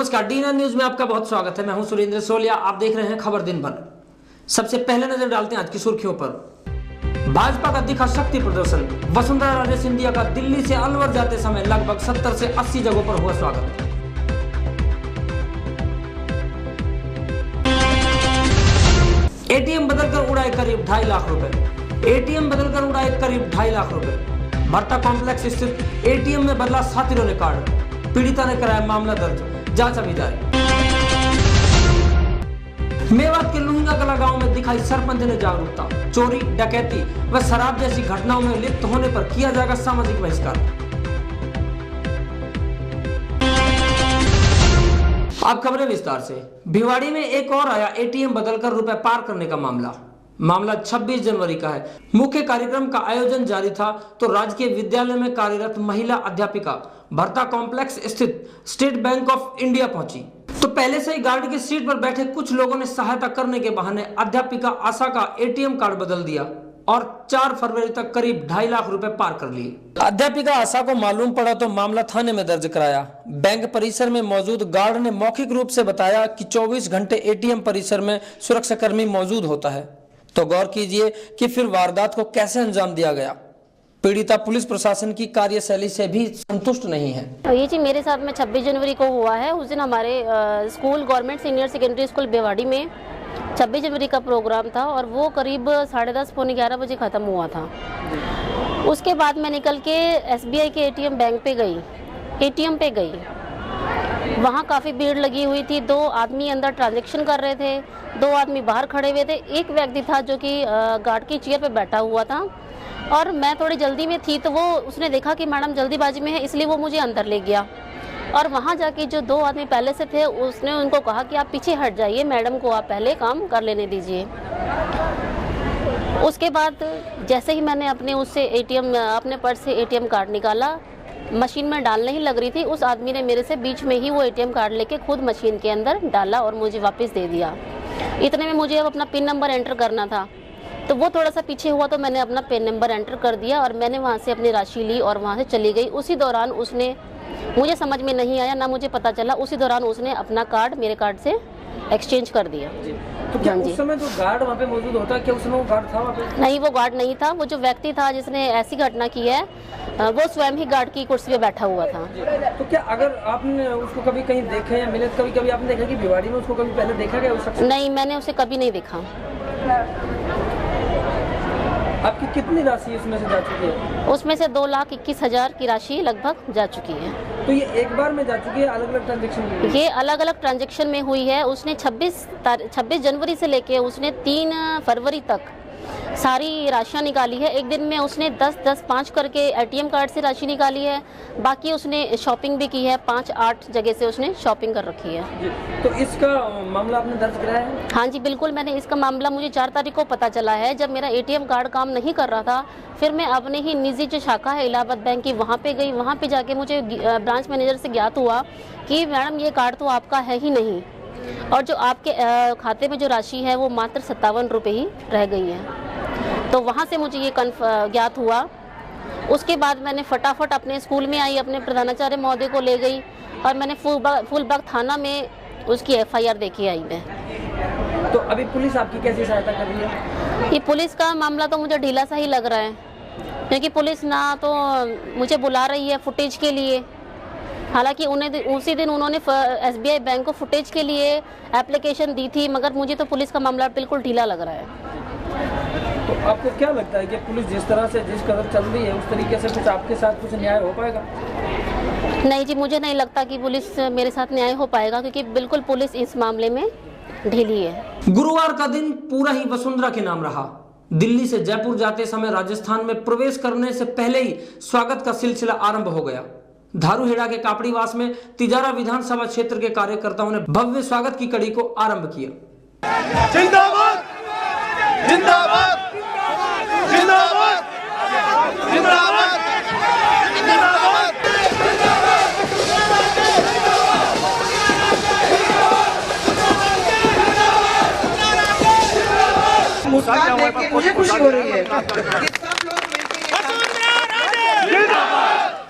नमस्कार, डी9 न्यूज में आपका बहुत स्वागत है। मैं हूं सुरेंद्र सोलिया। आप देख रहे हैं खबर दिन भर। सबसे पहले नजर डालते हैं आज की सुर्खियों पर। भाजपा का दिखा शक्ति प्रदर्शन। वसुंधरा राजे सिंधिया का दिल्ली से अलवर जाते समय लगभग 70 से 80 जगहों पर हुआ स्वागत। एटीएम बदलकर उड़ाए करीब 2.5 लाख रुपए। एटीएम बदलकर उड़ाए करीब 2.5 लाख रुपए। भर्ता कॉम्प्लेक्स स्थित एटीएम में बदला साथियों ने कार्ड। पीड़िता ने कराया मामला दर्ज, जांच अभी जारी। मेवात के लुहिंगा कला गांव में दिखाई सरपंच ने जागरूकता। चोरी, डकैती व शराब जैसी घटनाओं में लिप्त होने पर किया जाएगा सामाजिक बहिष्कार। अब खबरें विस्तार से। भिवाड़ी में एक और आया एटीएम बदलकर रुपए पार करने का मामला 26 जनवरी का है। मुख्य कार्यक्रम का आयोजन जारी था तो राजकीय विद्यालय में कार्यरत महिला अध्यापिका भर्ता कॉम्प्लेक्स स्थित स्टेट बैंक ऑफ इंडिया पहुंची तो पहले से ही गार्ड की सीट पर बैठे कुछ लोगों ने सहायता करने के बहाने अध्यापिका आशा का एटीएम कार्ड बदल दिया और 4 फरवरी तक करीब 2.5 लाख रुपए पार कर लिए। अध्यापिका आशा को मालूम पड़ा तो मामला थाने में दर्ज कराया। बैंक परिसर में मौजूद गार्ड ने मौखिक रूप से बताया कि 24 घंटे एटीएम परिसर में सुरक्षाकर्मी मौजूद होता है। तो गौर कीजिए कि फिर वारदात को कैसे अंजाम दिया गया। पीड़िता पुलिस प्रशासन की कार्यशैली से भी संतुष्ट नहीं है। ये जी मेरे साथ में 26 जनवरी को हुआ है। उस दिन हमारे school government senior secondary school Bhiwadi में 26 जनवरी का प्रोग्राम था और वो करीब 10:30 पौने 11 बजे ख़त्म हुआ था। उसके बाद मैं निकल के SBI के एटीएम पे गई। वहाँ काफ़ी भीड़ लगी हुई थी। 2 आदमी अंदर ट्रांजैक्शन कर रहे थे, 2 आदमी बाहर खड़े हुए थे। एक व्यक्ति था जो कि गार्ड की चेयर पे बैठा हुआ था और मैं थोड़ी जल्दी में थी तो उसने देखा कि मैडम जल्दीबाजी में है, इसलिए वो मुझे अंदर ले गया। और वहाँ जाके जो 2 आदमी पहले से थे उसने उनको कहा कि आप पीछे हट जाइए, मैडम को आप पहले काम कर लेने दीजिए। उसके बाद जैसे ही मैंने अपने पर्स से एटीएम कार्ड निकाला, मशीन में डालने ही लग रही थी, उस आदमी ने मेरे से बीच में ही वो एटीएम कार्ड लेके खुद मशीन के अंदर डाला और मुझे वापस दे दिया। इतने में मुझे अब अपना पिन नंबर एंटर करना था तो वो थोड़ा सा पीछे हुआ तो मैंने अपना पिन नंबर एंटर कर दिया और मैंने वहाँ से अपनी राशि ली और वहाँ से चली गई। उसी दौरान उसने, मुझे समझ में नहीं आया ना मुझे पता चला, उसी दौरान उसने अपना कार्ड मेरे कार्ड से एक्सचेंज कर दिया। तो क्या उस समय जो गार्ड वहाँ पे मौजूद होता, क्या उस समय वो गार्ड था वहाँ पे? नहीं, वो गार्ड नहीं था। वो जो व्यक्ति था जिसने ऐसी घटना की है वो स्वयं ही गार्ड की कुर्सी पे बैठा हुआ था। तो क्या अगर आपने उसको कभी कहीं देखा या मिले, कभी आपने देखा कि भिवाड़ी में उसको कभी पहले देखा गया उस शख्स? नहीं, मैंने उसे कभी नहीं देखा। आपकी कितनी राशि इसमें से जा चुकी है? उसमें से 2,21,000 की राशि लगभग जा चुकी है। तो ये एक बार में जा चुकी है, अलग अलग ट्रांजेक्शन में? ये अलग अलग ट्रांजेक्शन में हुई है। उसने 26 जनवरी से लेके उसने 3 फरवरी तक सारी राशियाँ निकाली है। एक दिन में उसने 10-10-5 करके एटीएम कार्ड से राशि निकाली है। बाकी उसने शॉपिंग भी की है, 5-8 जगह से उसने शॉपिंग कर रखी है। तो इसका मामला आपने दर्ज कराया है? हाँ जी बिल्कुल, मैंने इसका मामला, मुझे 4 तारीख को पता चला है जब मेरा एटीएम कार्ड काम नहीं कर रहा था। फिर मैं अपने ही निजी जो शाखा है इलाहाबाद बैंक की, वहाँ पे गई। वहाँ पे जाके मुझे ब्रांच मैनेजर से ज्ञात हुआ कि मैडम ये कार्ड तो आपका है ही नहीं और जो आपके खाते में जो राशि है वो मात्र 57 रुपये ही रह गई है। तो वहाँ से मुझे ये ज्ञात हुआ। उसके बाद मैंने फटाफट अपने स्कूल में आई, अपने प्रधानाचार्य महोदय को ले गई और मैंने फूलबाग थाना में उसकी FIR देखी आई मैं। तो अभी पुलिस आपकी कैसी सहायता कर रही है? ये पुलिस का मामला तो मुझे ढीला सा ही लग रहा है क्योंकि पुलिस ना तो मुझे बुला रही है फुटेज के लिए, हालांकि उसी दिन उन्होंने SBI बैंक को फुटेज के लिए एप्लीकेशन दी थी, मगर मुझे तो पुलिस का मामला बिल्कुल ढीला लग रहा है। तो आपको क्या लगता है कि पुलिस जिस कदर चल रही है उस तरीके से कुछ आपके साथ कुछ न्याय हो पाएगा? नहीं जी, मुझे नहीं लगता कि पुलिस मेरे साथ न्याय हो पाएगा क्योंकि बिल्कुल पुलिस इस मामले में ढीली है। गुरुवार का दिन पूरा ही वसुंधरा के नाम रहा। दिल्ली से जयपुर जाते समय राजस्थान में प्रवेश करने से पहले ही स्वागत का सिलसिला आरंभ हो गया। धारूहेड़ा के कापड़ीवास में तिजारा विधानसभा क्षेत्र के कार्यकर्ताओं ने भव्य स्वागत की कड़ी को आरंभ किया। जिंदाबाद जिंदाबाद जिंदाबाद जिंदाबाद जिंदाबाद। मुझे खुशी हो रही है कि सब लोग मिलकर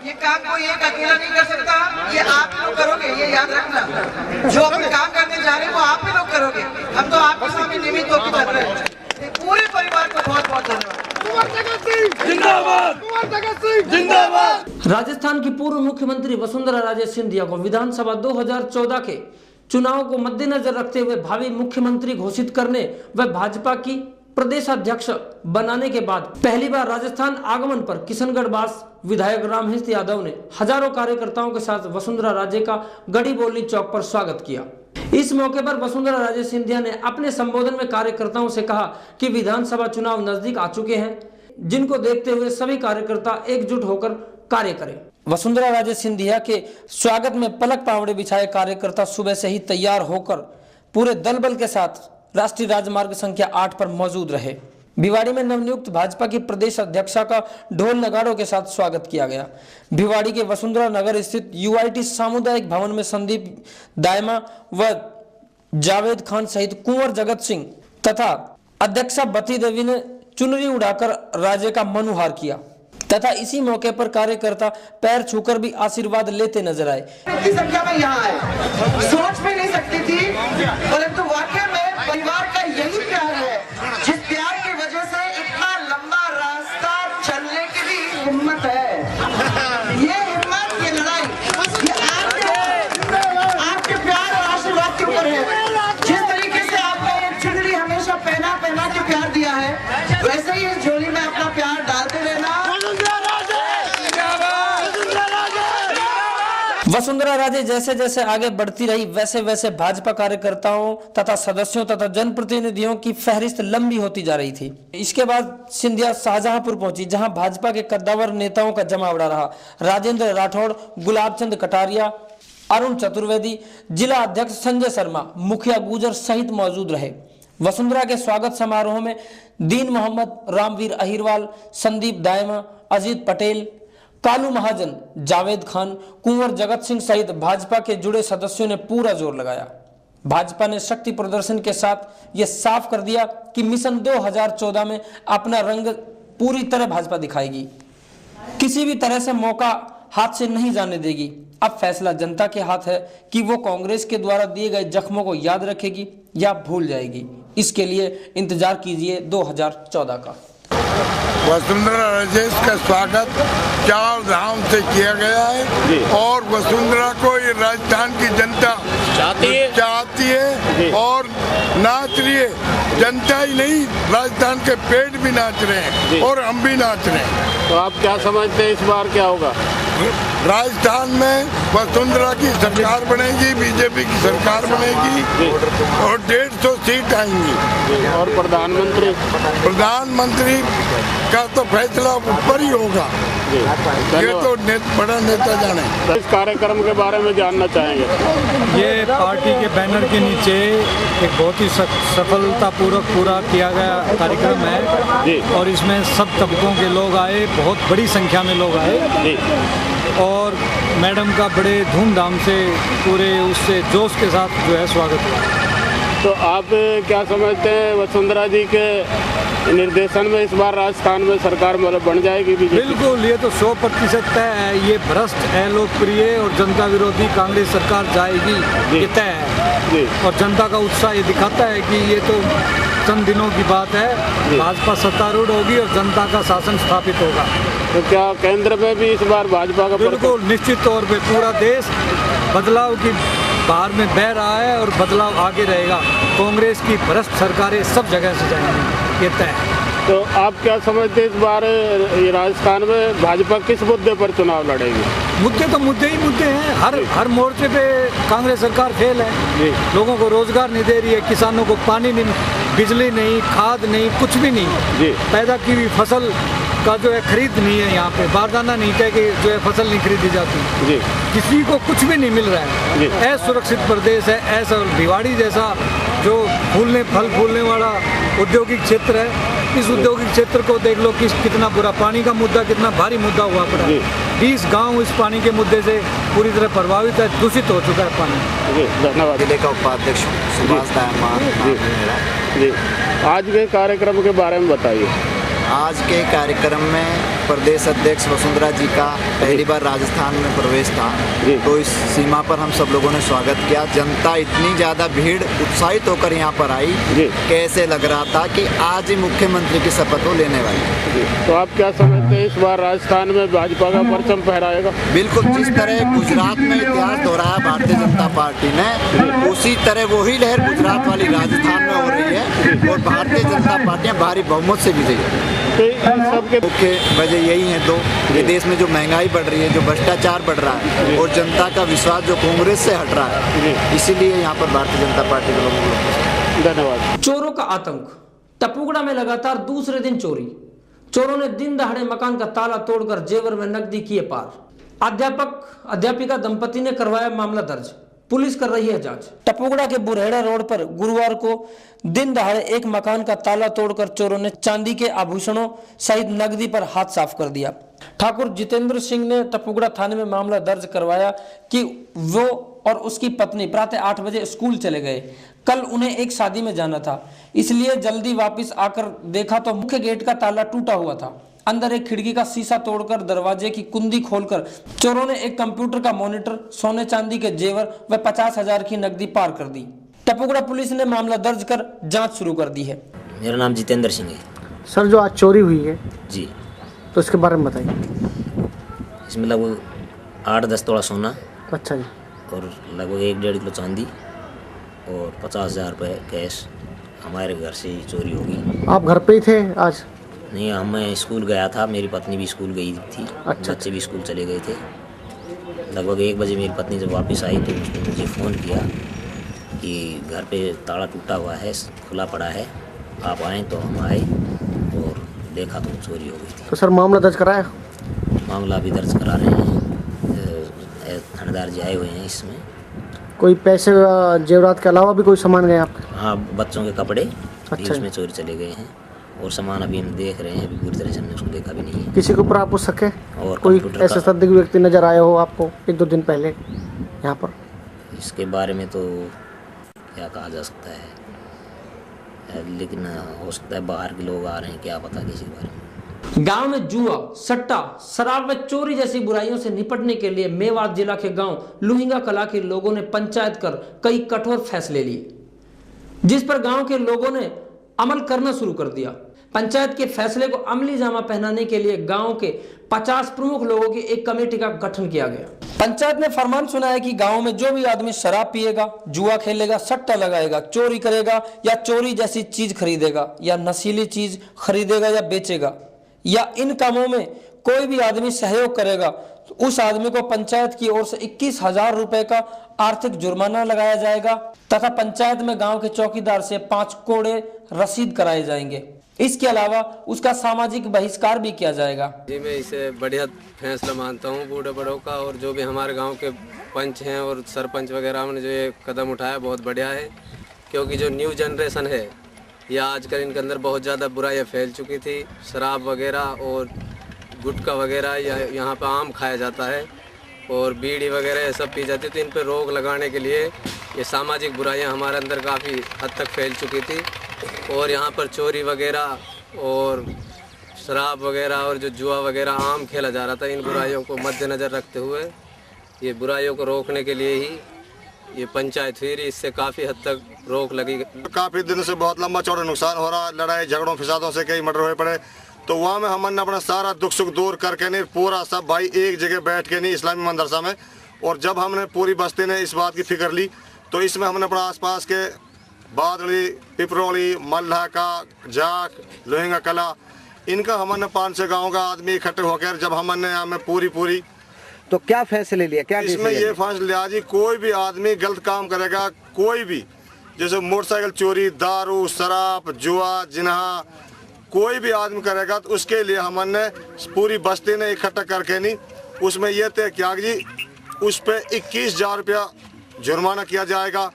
ये काम कोई एक अकेला नहीं कर सकता, ये आप ही लोग करोगे, ये याद रखना। जो अपने काम करने जा रहे हैं वो आप ही लोग करोगे, हम तो आपके सामने निमित्त होकर कर रहे हैं। पूरे परिवार को बहुत बहुत धन्यवाद। जिंदाबाद, जिंदाबाद। राजस्थान की पूर्व मुख्यमंत्री वसुंधरा राजे सिंधिया को विधानसभा 2014 के चुनाव को मद्देनजर रखते हुए भावी मुख्यमंत्री घोषित करने व भाजपा की प्रदेश अध्यक्ष बनाने के बाद पहली बार राजस्थान आगमन पर किशनगढ़ वास विधायक रामहंस यादव ने हजारों कार्यकर्ताओं के साथ वसुंधरा राजे का गढ़ी बोलनी चौक पर स्वागत किया। इस मौके पर वसुंधरा राजे सिंधिया ने अपने संबोधन में कार्यकर्ताओं से कहा कि विधानसभा चुनाव नजदीक आ चुके हैं, जिनको देखते हुए सभी कार्यकर्ता एकजुट होकर कार्य करें। वसुंधरा राजे सिंधिया के स्वागत में पलक पावड़े बिछाए कार्यकर्ता सुबह से ही तैयार होकर पूरे दल बल के साथ राष्ट्रीय राजमार्ग संख्या 8 पर मौजूद रहे। भिवाड़ी में नवनियुक्त भाजपा की प्रदेश अध्यक्षा का ढोल नगाड़ों के साथ स्वागत किया गया। भिवाड़ी के वसुंधरा नगर स्थित UIT सामुदायिक भवन में संदीप दायमा व जावेद खान सहित कुंवर जगत सिंह तथा अध्यक्षा बती देवी ने चुनरी उड़ाकर राजे का मनुहार किया तथा इसी मौके पर कार्यकर्ता पैर छूकर भी आशीर्वाद लेते नजर आए। इतनी संख्या में यहाँ आए, सोच भी नहीं सकती थी, परंतु वाकई में परिवार का यही प्यार है, जिस प्यार की वजह से इतना लंबा रास्ता चलने की भी हिम्मत है। ये हिम्मत, ये लड़ाई, ये आपके प्यार और आशीर्वाद के ऊपर है। जिस तरीके से आपने ये चुनरी हमेशा पहना के प्यार दिया है, वैसे ही इस झोली में अपना प्यार डालते रहना। वसुंधरा राजे जैसे जैसे आगे बढ़ती रही वैसे वैसे भाजपा कार्यकर्ताओं तथा सदस्यों तथा जनप्रतिनिधियों की फहरिस्त लंबी होती जा रही थी। इसके बाद सिंधिया शाहजहांपुर पहुंची, जहां भाजपा के कद्दावर नेताओं का जमावड़ा रहा। राजेंद्र राठौड़, गुलाबचंद कटारिया, अरुण चतुर्वेदी, जिला अध्यक्ष संजय शर्मा, मुखिया गुजर सहित मौजूद रहे। वसुंधरा के स्वागत समारोह में दीन मोहम्मद, रामवीर अहिरवाल, संदीप दायमा, अजीत पटेल, कालू महाजन, जावेद खान, कुंवर जगत सिंह सहित भाजपा के जुड़े सदस्यों ने पूरा जोर लगाया। भाजपा ने शक्ति प्रदर्शन के साथ यह साफ कर दिया कि मिशन 2014 में अपना रंग पूरी तरह भाजपा दिखाएगी, किसी भी तरह से मौका हाथ से नहीं जाने देगी। अब फैसला जनता के हाथ है कि वो कांग्रेस के द्वारा दिए गए जख्मों को याद रखेगी या भूल जाएगी। इसके लिए इंतजार कीजिए 2014 का। वसुंधरा राजे का स्वागत चार धाम से किया गया है और वसुंधरा को ये राजस्थान की जनता चाहती है और नाच रही है। जनता ही नहीं, राजस्थान के पेट भी नाच रहे हैं और हम भी नाच रहे हैं। तो आप क्या समझते हैं इस बार क्या होगा? राजस्थान में वसुंधरा की सरकार बनेगी, बीजेपी की सरकार बनेगी और 150 सीट आएंगी। और प्रधानमंत्री का तो फैसला ऊपर ही होगा, ये तो बड़ा नेता जाने। इस कार्यक्रम के बारे में जानना चाहेंगे। ये पार्टी के बैनर के नीचे एक बहुत ही सफलतापूर्वक पूरा किया गया कार्यक्रम है और इसमें सब तबकों के लोग आए, बहुत बड़ी संख्या में लोग आए और मैडम का बड़े धूमधाम से पूरे उससे जोश के साथ जो है स्वागत हुआ। तो आप क्या समझते हैं वसुंधरा जी के निर्देशन में इस बार राजस्थान में सरकार बन जाएगी? बिल्कुल, ये तो 100% तय है। ये भ्रष्ट है, लोकप्रिय और जनता विरोधी कांग्रेस सरकार जाएगी, ये तय है। और जनता का उत्साह ये दिखाता है कि ये तो चंद दिनों की बात है, भाजपा सत्तारूढ़ होगी और जनता का शासन स्थापित होगा। तो क्या केंद्र में भी इस बार भाजपा का? बिल्कुल, निश्चित तौर पे पूरा देश बदलाव की बाहर में बह रहा है और बदलाव आगे रहेगा। कांग्रेस की भ्रष्ट सरकारें सब जगह से जाएंगी, ये तय है। तो आप क्या समझते हैं इस बार राजस्थान में भाजपा किस मुद्दे पर चुनाव लड़ेगी? मुद्दे तो मुद्दे ही मुद्दे हैं। हर मोर्चे पे कांग्रेस सरकार फेल है। लोगों को रोजगार नहीं दे रही है, किसानों को पानी नहीं, बिजली नहीं, खाद नहीं, कुछ भी नहीं। पैदा की हुई फसल का जो है खरीद नहीं है, यहाँ पे बारदाना नहीं कह के जो है फसल नहीं खरीदी जाती। किसी को कुछ भी नहीं मिल रहा है। असुरक्षित प्रदेश है। ऐसा भिवाड़ी जैसा जो फल फूलने वाला औद्योगिक क्षेत्र है, इस औद्योगिक क्षेत्र को देख लो कि कितना बुरा, पानी का मुद्दा कितना भारी मुद्दा हुआ पड़ा। 20 गांव इस पानी के मुद्दे से पूरी तरह प्रभावित है, दूषित हो चुका है पानी। धन्यवाद। जिले का उपाध्यक्ष सुभाष दायमा। आज के कार्यक्रम के बारे में बताइए। आज के कार्यक्रम में प्रदेश अध्यक्ष वसुंधरा जी का पहली बार राजस्थान में प्रवेश था, तो इस सीमा पर हम सब लोगों ने स्वागत किया। जनता इतनी ज़्यादा भीड़ उत्साहित होकर यहाँ पर आई, कैसे लग रहा था कि आज ही मुख्यमंत्री की शपथ वो लेने वाली। तो आप क्या समझते हैं इस बार राजस्थान में भाजपा का परचम फहराएगा? बिल्कुल, जिस तरह गुजरात में इतिहास दोहराया भारतीय जनता पार्टी ने, उसी तरह वही लहर गुजरात वाली राजस्थान में हो रही है और भारतीय जनता पार्टियां भारी बहुमत से विजयी है। सबके मुख्य वजह यही है दो, कि देश में जो महंगाई बढ़ रही है, जो भ्रष्टाचार बढ़ रहा है और जनता का विश्वास जो कांग्रेस से हट रहा है, इसीलिए यहाँ पर भारतीय जनता पार्टी के लोगों को धन्यवाद। चोरों का आतंक। टपुगड़ा में लगातार दूसरे दिन चोरी। चोरों ने दिन दहाड़े मकान का ताला तोड़कर जेवर में नकदी किए पार। अध्यापक अध्यापिका दंपति ने करवाया मामला दर्ज, पुलिस कर रही है जांच। टपुगड़ा के बुरेड़ा रोड पर गुरुवार को दिन दहाड़े एक मकान का ताला तोड़कर चोरों ने चांदी के आभूषणों सहित नकदी पर हाथ साफ कर दिया। ठाकुर जितेंद्र सिंह ने टपुगड़ा थाने में मामला दर्ज करवाया कि वो और उसकी पत्नी प्रातः 8 बजे स्कूल चले गए। कल उन्हें एक शादी में जाना था, इसलिए जल्दी वापस आकर देखा तो मुख्य गेट का ताला टूटा हुआ था। अंदर एक खिड़की का शीशा तोड़कर दरवाजे की कुंडी खोलकर चोरों ने एक कंप्यूटर का मॉनिटर, सोने चांदी के जेवर व 50,000 की नकदी पार कर दी। टपुगड़ा पुलिस ने मामला दर्ज कर जांच शुरू कर दी है। मेरा नाम जितेंद्र सिंह है। सर, जो आज चोरी हुई है जी, तो इसके बारे में बताइए। इसमें लगभग 8-10 तोला सोना, अच्छा जी, और लगभग 1-1.5 किलो चांदी और 50,000 रुपये कैश हमारे घर से ही चोरी होगी। आप घर पे ही थे आज? नहीं, मैं स्कूल गया था, मेरी पत्नी भी स्कूल गई थी। अच्छा। बच्चे भी स्कूल चले गए थे। लगभग 1 बजे मेरी पत्नी जब वापस आई तो उसने मुझे फ़ोन किया कि घर पे ताला टूटा हुआ है, खुला पड़ा है, आप आएँ। तो हम आए और देखा तो चोरी हो गई थी। तो सर मामला दर्ज कराया? मामला भी दर्ज करा रहे हैं, थानेदार जी आए हुए हैं। इसमें कोई पैसे जेवरात के अलावा भी कोई सामान गए आपके? हाँ, बच्चों के कपड़े भी अच्छा। उसमें चोरी चले गए हैं और सामान अभी हम देख रहे हैं, अभी पूरी तरह से हमने उसको देखा भी नहीं है। किसी के ऊपर आप पूछ सके? और कोई कंप्यूटर ऐसे का- संदिग्ध व्यक्ति नजर आया हो आपको 1-2 दिन पहले यहाँ पर? इसके बारे में तो क्या कहा जा सकता है, लेकिन हो सकता है बाहर के लोग आ रहे हैं, क्या पता किसी के बारे में। गांव में जुआ, सट्टा, शराब व चोरी जैसी बुराइयों से निपटने के लिए मेवात जिला के गांव लुहिंगा कला के लोगों ने पंचायत कर कई कठोर फैसले लिए, जिस पर गांव के लोगों ने अमल करना शुरू कर दिया। पंचायत के फैसले को अमली जामा पहनाने के लिए गांव के 50 प्रमुख लोगों की एक कमेटी का गठन किया गया। पंचायत ने फरमान सुनाया कि गांव में जो भी आदमी शराब पिएगा, जुआ खेलेगा, सट्टा लगाएगा, चोरी करेगा या चोरी जैसी चीज खरीदेगा या नशीली चीज खरीदेगा या बेचेगा या इन कामों में कोई भी आदमी सहयोग करेगा तो उस आदमी को पंचायत की ओर से 21,000 रुपए का आर्थिक जुर्माना लगाया जाएगा तथा पंचायत में गांव के चौकीदार से 5 कोड़े रसीद कराए जाएंगे। इसके अलावा उसका सामाजिक बहिष्कार भी किया जाएगा। जी, मैं इसे बढ़िया फैसला मानता हूँ बूढ़े बड़ों का, और जो भी हमारे गांव के पंच हैं और सरपंच वगैरह ने जो ये कदम उठाया बहुत बढ़िया है, क्योंकि जो न्यू जनरेशन है या आजकल इनके अंदर बहुत ज़्यादा बुराइयाँ फैल चुकी थी। शराब वगैरह और गुटखा वगैरह यहाँ पर आम खाया जाता है और बीड़ी वगैरह ये सब पी जाती, तो इन पर रोक लगाने के लिए ये सामाजिक बुराइयाँ हमारे अंदर काफ़ी हद तक फैल चुकी थी। और यहाँ पर चोरी वगैरह और शराब वगैरह और जो जुआ वगैरह आम खेला जा रहा था, इन बुराइयों को मद्देनज़र रखते हुए ये बुराइयों को रोकने के लिए ही ये पंचायत हुई, इससे काफ़ी हद तक रोक लगी। काफ़ी दिनों से बहुत लंबा चौड़ा नुकसान हो रहा, लड़ाई झगड़ों फिसादों से कई मर्डर हुए पड़े, तो वहाँ में हमने अपना सारा दुख सुख दूर करके नहीं पूरा सब भाई एक जगह बैठ के नहीं इस्लामी मदरसा में, और जब हमने पूरी बस्ती ने इस बात की फिक्र ली तो इसमें हमने अपना आसपास के बादली, पिपरोली, मल्हा का, जाक, लोहिंगा कला, इनका हमने 500 गाँव का आदमी इकट्ठे होकर जब हमने यहाँ में पूरी तो क्या फैसले लिया? क्या इसमें ये फैसला लिया जी, कोई भी आदमी गलत काम करेगा, कोई भी जैसे मोटरसाइकिल चोरी, दारू, शराब, जुआ, जिन्हा, कोई भी आदमी करेगा तो उसके लिए हमने पूरी बस्ती ने इकट्ठा करके नहीं उसमें यह तय किया जी उस पर 21,000 रुपया जुर्माना किया जाएगा।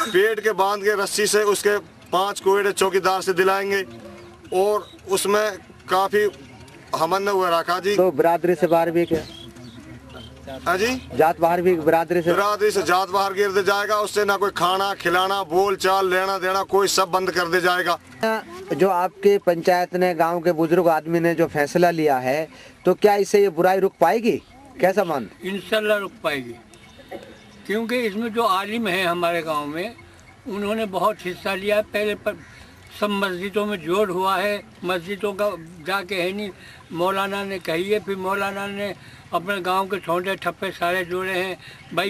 पेड़ के बांध के रस्सी से उसके 5 कोड़े चौकीदार से दिलाएंगे और उसमें काफ़ी हमने वो रखा जी। तो बिरादरी से बाहर भी क्या? हाँ जी, जात बाहर भी बिरादरी से जात बाहर गिर दे जाएगा। उससे ना कोई खाना खिलाना बोल चाल लेना देना कोई सब बंद कर दे जाएगा। जो आपके पंचायत ने गांव के बुजुर्ग आदमी ने जो फैसला लिया है, तो क्या इससे ये बुराई रुक पाएगी? कैसा मान? इंशाल्लाह रुक पाएगी, क्योंकि इसमें जो आलिम है हमारे गांव में, उन्होंने बहुत हिस्सा लिया है। पहले पर सब मस्जिदों में जोड़ हुआ है, मस्जिदों का जाके है नहीं, मौलाना ने कही है, फिर मौलाना ने अपने गांव के छोटे ठप्पे सारे जोड़े हैं। भाई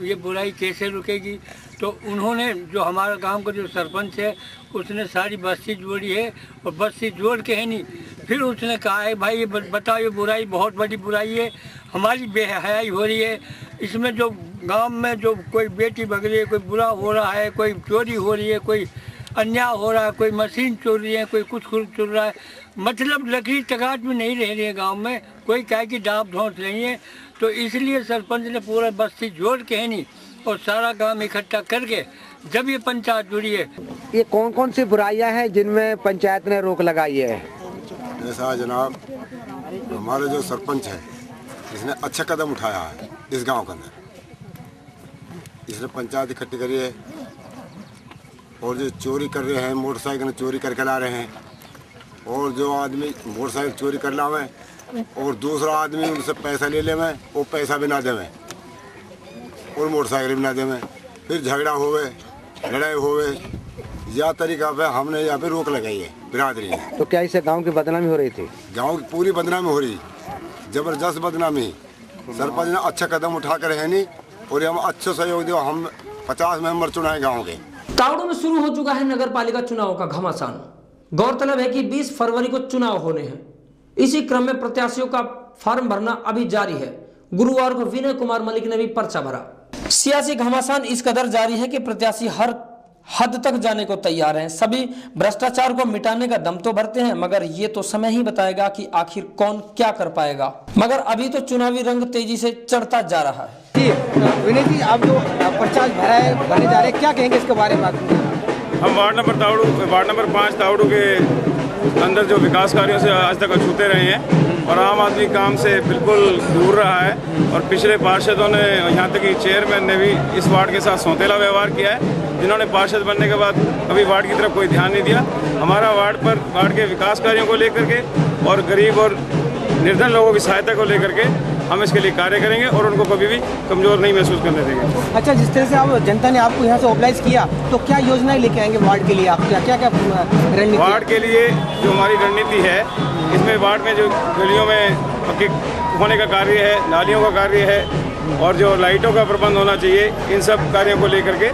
ये बुराई कैसे रुकेगी? तो उन्होंने जो हमारा गांव का जो सरपंच है उसने सारी बस्ती जोड़ी है, और बस्ती जोड़ के है नहीं, फिर उसने कहा है भाई ये बताओ ये बुराई बहुत बड़ी बुराई है, हमारी बेहयाई हो रही है। इसमें जो गांव में जो कोई बेटी भग रही है, कोई बुरा हो रहा है, कोई चोरी हो रही है, कोई अन्याय हो रहा है, कोई मशीन चोर रही है, कोई कुछ चुर रहा है, मतलब लकड़ी तगाट में नहीं रह रही है गांव में, कोई काय की डांप धौंस नहीं है। तो इसलिए सरपंच ने पूरा बस्ती जोड़ के है नहीं और सारा गांव इकट्ठा करके जब ये पंचायत जुड़ी है। ये कौन कौन सी बुराइयां हैं जिनमें पंचायत ने रोक लगाई है? ऐसा जनाब, हमारे जो सरपंच है इसने अच्छा कदम उठाया है इस गांव के अंदर। इसने पंचायत इकट्ठी करी है, और जो चोरी कर रहे हैं मोटरसाइकिल चोरी करके ला रहे हैं, और जो आदमी मोटरसाइकिल चोरी कर लावे और दूसरा आदमी उनसे पैसा ले ले में, वो पैसा भी ना देवे और मोटरसाइकिल भी ना देवे, फिर झगड़ा होवे लड़ाई होवे, यह तरीका पे हमने यहाँ पे रोक लगाई है बिरादरी ने। तो क्या इससे गांव की बदनामी हो रही थी? गांव की पूरी बदनामी हो रही, जबरदस्त बदनामी। सरपंच ने अच्छा कदम उठा कर है नहीं, और हम अच्छा सहयोग दो। हम 50 मेंबर चुनाए गाँव के। तावड़ो में शुरू हो चुका है नगर पालिका चुनाव का घमासान। गौरतलब है कि 20 फरवरी को चुनाव होने हैं। इसी क्रम में प्रत्याशियों का फॉर्म भरना अभी जारी है। गुरुवार को विनय कुमार मलिक ने भी पर्चा भरा। सियासी घमासान इस कदर जारी है कि प्रत्याशी हर हद तक जाने को तैयार हैं। सभी भ्रष्टाचार को मिटाने का दम तो भरते हैं, मगर ये तो समय ही बताएगा कि आखिर कौन क्या कर पाएगा। मगर अभी तो चुनावी रंग तेजी से चढ़ता जा रहा है। विनय जी, आप जो पर्चा भरने जा रहे हैं, क्या कहेंगे इसके बारे में? हम वार्ड नंबर 5 तावड़ू के अंदर जो विकास कार्यों से आज तक अछूते रहे हैं, और आम आदमी काम से बिल्कुल दूर रहा है, और पिछले पार्षदों ने, यहाँ तक कि चेयरमैन ने भी इस वार्ड के साथ सौतेला व्यवहार किया है, जिन्होंने पार्षद बनने के बाद कभी वार्ड की तरफ कोई ध्यान नहीं दिया। हमारा वार्ड के विकास कार्यों को लेकर के और गरीब और निर्धन लोगों की सहायता को लेकर के हम इसके लिए कार्य करेंगे, और उनको कभी भी कमजोर नहीं महसूस करने देंगे। अच्छा, जिस तरह से आप जनता ने आपको यहाँ से मोबिलाइज किया, तो क्या योजनाएं लेके आएंगे वार्ड के लिए? आप क्या क्या रणनीति? वार्ड के लिए जो हमारी रणनीति है, इसमें वार्ड में जो गलियों में पक्के होने का कार्य है, नालियों का कार्य है, और जो लाइटों का प्रबंध होना चाहिए, इन सब कार्यों को लेकर के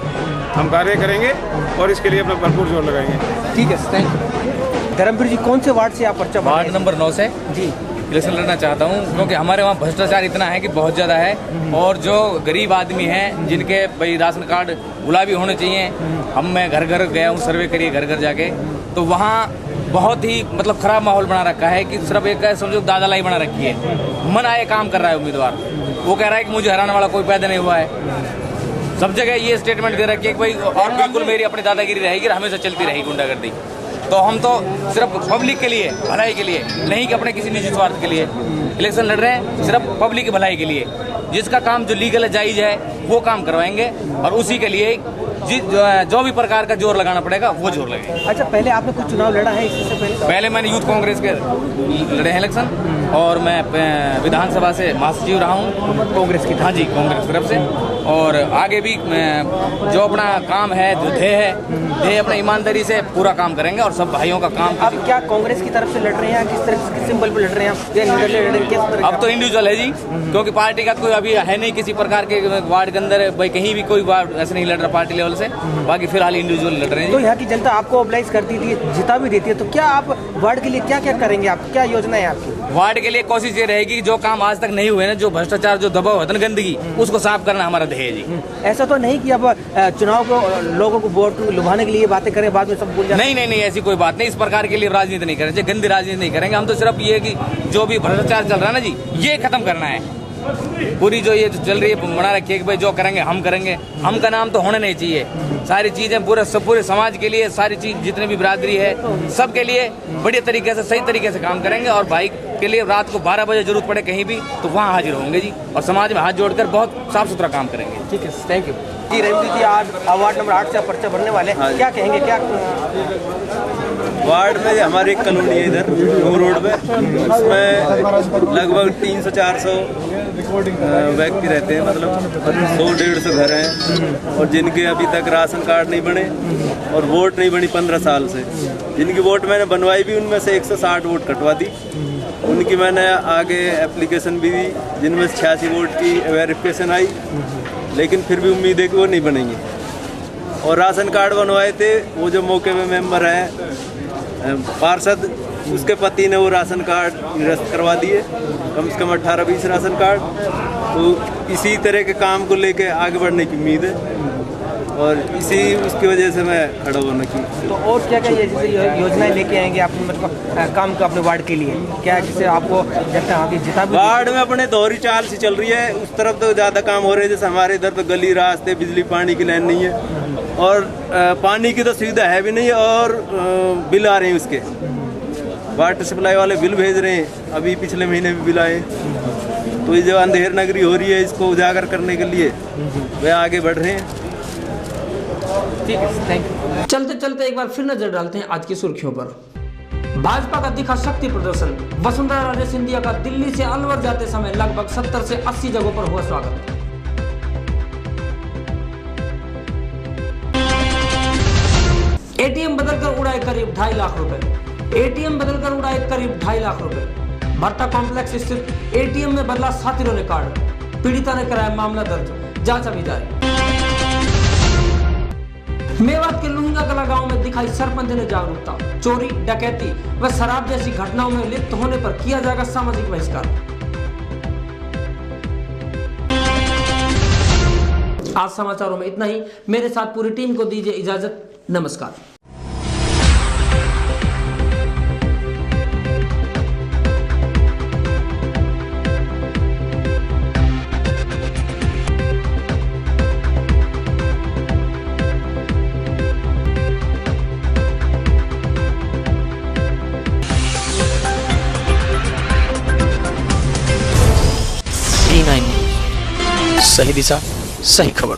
हम कार्य करेंगे और इसके लिए अपना भरपूर जोर लगाएंगे। ठीक है, थैंक यू। धर्मवीर जी, कौन से वार्ड से आप पर्चा? वार्ड नंबर 9 से जी इलेक्शन लड़ना चाहता हूँ, क्योंकि हमारे वहाँ भ्रष्टाचार इतना है कि बहुत ज़्यादा है, और जो गरीब आदमी हैं जिनके भाई राशन कार्ड गुलाबी होने चाहिए, मैं घर घर गया हूँ, सर्वे करिए घर घर जाके, तो वहाँ बहुत ही मतलब खराब माहौल बना रखा है कि सिर्फ एक समझो दादालाई बना रखी है। मन आए काम कर रहा है उम्मीदवार, वो कह रहा है कि मुझे हराने वाला कोई पैदा नहीं हुआ है। सब जगह ये स्टेटमेंट दे रखी है कि भाई और बिल्कुल मेरी अपनी दादागिरी रहेगी, हमेशा चलती रहेगी गुंडागर्दी। तो हम तो सिर्फ पब्लिक के लिए, भलाई के लिए, नहीं कि अपने किसी निजी स्वार्थ के लिए इलेक्शन लड़ रहे हैं, सिर्फ पब्लिक की भलाई के लिए। जिसका काम जो लीगल है, जायज है, वो काम करवाएंगे, और उसी के लिए जो भी प्रकार का जोर लगाना पड़ेगा वो जोर लगेगा। अच्छा, पहले आपने कुछ चुनाव लड़ा है इससे पहले मैंने यूथ कांग्रेस के लड़े हैं इलेक्शन, और मैं विधानसभा से महासचिव रहा हूँ कांग्रेस की। हाँ जी, कांग्रेस तरफ से। और आगे भी जो अपना काम है, जो ध्येय अपना ईमानदारी से पूरा काम करेंगे, और सब भाइयों का काम। आप क्या कांग्रेस की तरफ से लड़ रहे हैं, किस तरह किस सिंबल पे लड़ रहे हैं? अब तो इंडिविजुअल है जी, क्योंकि पार्टी का कोई अभी है नहीं किसी प्रकार के वार्ड के अंदर, भाई कहीं भी कोई वार्ड ऐसे नहीं लड़ रहा पार्टी लेवल से, बाकी फिलहाल इंडिविजुअल लड़ रहे हैं। तो यहाँ की जनता आपको मोबिलाइज करती थी, जिता भी देती है, तो क्या आप वार्ड के लिए क्या क्या करेंगे? आप क्या योजना है आपकी? वार्ड के लिए कोशिश ये रहेगी जो काम आज तक नहीं हुए ना, जो भ्रष्टाचार, जो दबाव है, गंदगी, उसको साफ करना हमारा ध्येय जी। ऐसा तो नहीं कि अब चुनाव को लोगों को वोट लुभाने के लिए बातें करें, बाद में सब भूल जाए? नहीं, ऐसी कोई बात नहीं। इस प्रकार के लिए राजनीति नहीं करेंगे, गंदी राजनीति नहीं करेंगे। हम तो सिर्फ ये कि जो भी भ्रष्टाचार चल रहा है ना जी, ये खत्म करना है। पूरी जो ये चल रही है बना रखी है कि भाई जो करेंगे हम करेंगे, हम का नाम तो होना नहीं चाहिए। सारी चीजें पूरे समाज के लिए, सारी चीज जितने भी बिरादरी है सबके लिए बढ़िया तरीके से, सही तरीके से काम करेंगे, और भाई के लिए रात को 12 बजे जरूरत पड़े कहीं भी तो वहाँ हाजिर होंगे जी, और समाज में हाथ जोड़कर बहुत साफ सुथरा काम करेंगे। ठीक है, थैंक यू जी। रवि जी, आज वार्ड नंबर 8 से आप पर्चा भरने वाले हैं, क्या कहेंगे? क्या वार्ड में हमारी एक कॉलोनी है इधर न्यू रोड पे, उसमें लगभग 300-400 व्यक्ति रहते हैं, मतलब 100-150 घर हैं, और जिनके अभी तक राशन कार्ड नहीं बने और वोट नहीं बनी 15 साल से। जिनकी वोट मैंने बनवाई भी, उनमें से 160 वोट कटवा दी। उनकी मैंने आगे एप्लीकेशन भी दी, जिनमें 86 वोट की वेरिफिकेशन आई, लेकिन फिर भी उम्मीद है कि वो नहीं बनेंगे। और राशन कार्ड बनवाए थे, वो जो मौके में मेंबर हैं पार्षद, उसके पति ने वो राशन कार्ड निरस्त करवा दिए, कम से कम 18-20 राशन कार्ड। तो इसी तरह के काम को लेके आगे बढ़ने की उम्मीद है, और इसी उसकी वजह से मैं खड़ा होने की। तो और क्या क्या जैसे योजनाएं लेके आएंगे आप मतलब काम का अपने वार्ड के लिए, क्या जिससे आपको जितना वार्ड में अपने दोहरी चाल सी चल रही है, उस तरफ तो ज़्यादा काम हो रहे हैं। जैसे हमारे इधर तो गली रास्ते, बिजली पानी की लाइन नहीं है, और पानी की तो सुविधा है भी नहीं, और बिल आ रहे हैं उसके, वाटर सप्लाई वाले बिल भेज रहे हैं, अभी पिछले महीने भी बिल आए। तो ये जो अंधेर नगरी हो रही है, इसको उजागर करने के लिए वे आगे बढ़ रहे हैं। ठीक है, थैंक यू। चलते चलते एक बार फिर नजर डालते हैं आज की सुर्खियों पर। भाजपा का दिखा शक्ति प्रदर्शन। वसुंधरा राजे सिंधिया का दिल्ली से अलवर जाते समय लगभग 70 से 80 जगहों पर हुआ स्वागत। एटीएम बदलकर उड़ाए करीब 2.5 लाख रुपए। एटीएम बदलकर उड़ाए करीब 2.5 लाख रुपए। भट्टा कॉम्प्लेक्स स्थित एटीएम में बदला साथियों ने कार्ड। पीड़िता ने कराया मामला दर्ज, जांच अभी जारी। मेवात के लुहिंगा कला गांव में दिखाई सरपंच ने जागरूकता। चोरी, डकैती व शराब जैसी घटनाओं में लिप्त होने पर किया जाएगा सामाजिक बहिष्कार। आज समाचारों में इतना ही। मेरे साथ पूरी टीम को दीजिए इजाजत। नमस्कार। सही दिशा, सही खबर।